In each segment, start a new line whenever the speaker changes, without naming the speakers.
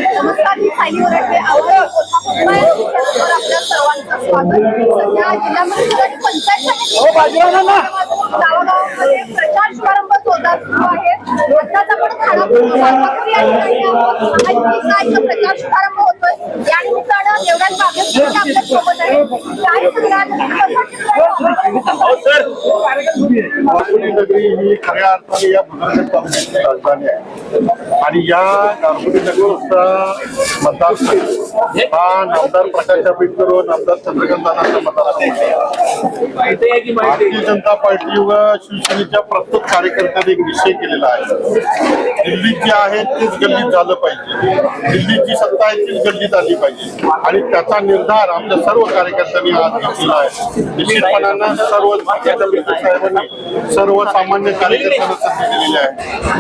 नमस्कार, मी सायली वरडे. आपल्या सर्वांचं स्वागत. सध्या जिल्हा परिषद आणि पंचायत समिती गावागावामध्ये प्रचार शुभारंभ जोरदार सुरू आहे. आताच आपण खानापूर मालपाखरी या ठिकाणी आहोत. महायुतीचा प्रचार शुभारंभ होतोय. या निमित्तानं देवराज बागेत आपल्या सोबत आहे. काय सांगाल?
नगरी ही खऱ्या अर्थाने या बुजुर्ग तालुक्याची राजधानी आहे आणि या गारगोटी नगरचा मतदारसंघ हा नामदार प्रकाश आंबेडकर व नामदार चंद्रकांत दादांचा मतदारसंघ आहे. भारतीय जनता पार्टी व शिवसेनेच्या प्रत्येक कार्यकर्त्यांनी एक निश्चय केलेला आहे. दिल्लीत जे आहे तेच गल्लीत झालं पाहिजे, दिल्लीची सत्ता आहे तीच गल्लीत आली पाहिजे आणि त्याचा निर्धार आमच्या सर्व कार्यकर्त्यांनी आज घेतलेला आहे. निश्चितपणानं सर्व साहेबांनी सर्वसामान्य कार्यकर्त्यांना संधी दिलेली आहे.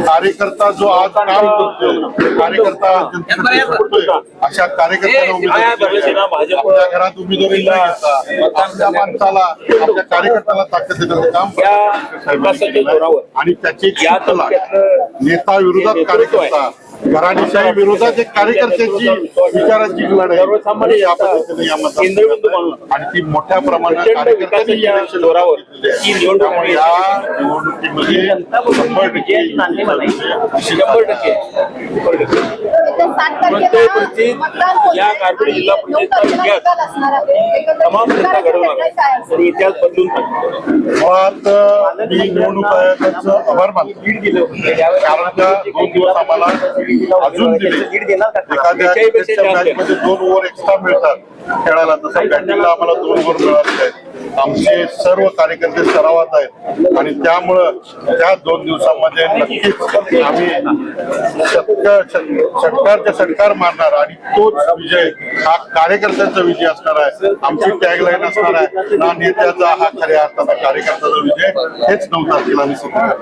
कार्यकर्ता जो आज काम करतोय, कार्यकर्ता अशा कार्यकर्त्यांना आपल्या घरात उमेदवारी न घेता आपल्या माणसाला आपल्या कार्यकर्त्याला ताकद देण्याचं काम आणि त्याची नेता विरोधात कार्यकर्ता, घराणेशाही विरोधात एक कार्यकर्त्याची विचारांची लढाई या पद्धतीने या मतदारसंघात आणि ती मोठ्या प्रमाणात कार्यकर्त्यांनी या निवडणुकीमध्ये
100% या गारगोटी जिल्हा परिषदेचा इतिहास तमाम जनता घडवणार आणि इतिहास बदलून
मुळात मी निवडणूक आयोगाचं आभार मानतो. कारण का 2 दिवस आम्हाला अजून दिले. एखाद्या मॅचमध्ये 2 ओव्हर एक्स्ट्रा मिळतात खेळायला, तसं बॅटिंगला आम्हाला 2 ओव्हर मिळाले आहेत. आमचे सर्व कार्यकर्ते सरावात आहेत आणि त्यामुळं त्या 2 दिवसामध्ये नक्कीच आम्ही षटकारचे षटकार मारणार आणि तोच विजय हा कार्यकर्त्यांचा विजय असणार आहे. आमची टॅगलाईन असणार आहे, ना नेत्याचा हा खऱ्या अर्थाचा कार्यकर्त्याचा विजय. हेच 9 तारखेला आम्ही सिद्ध करणार.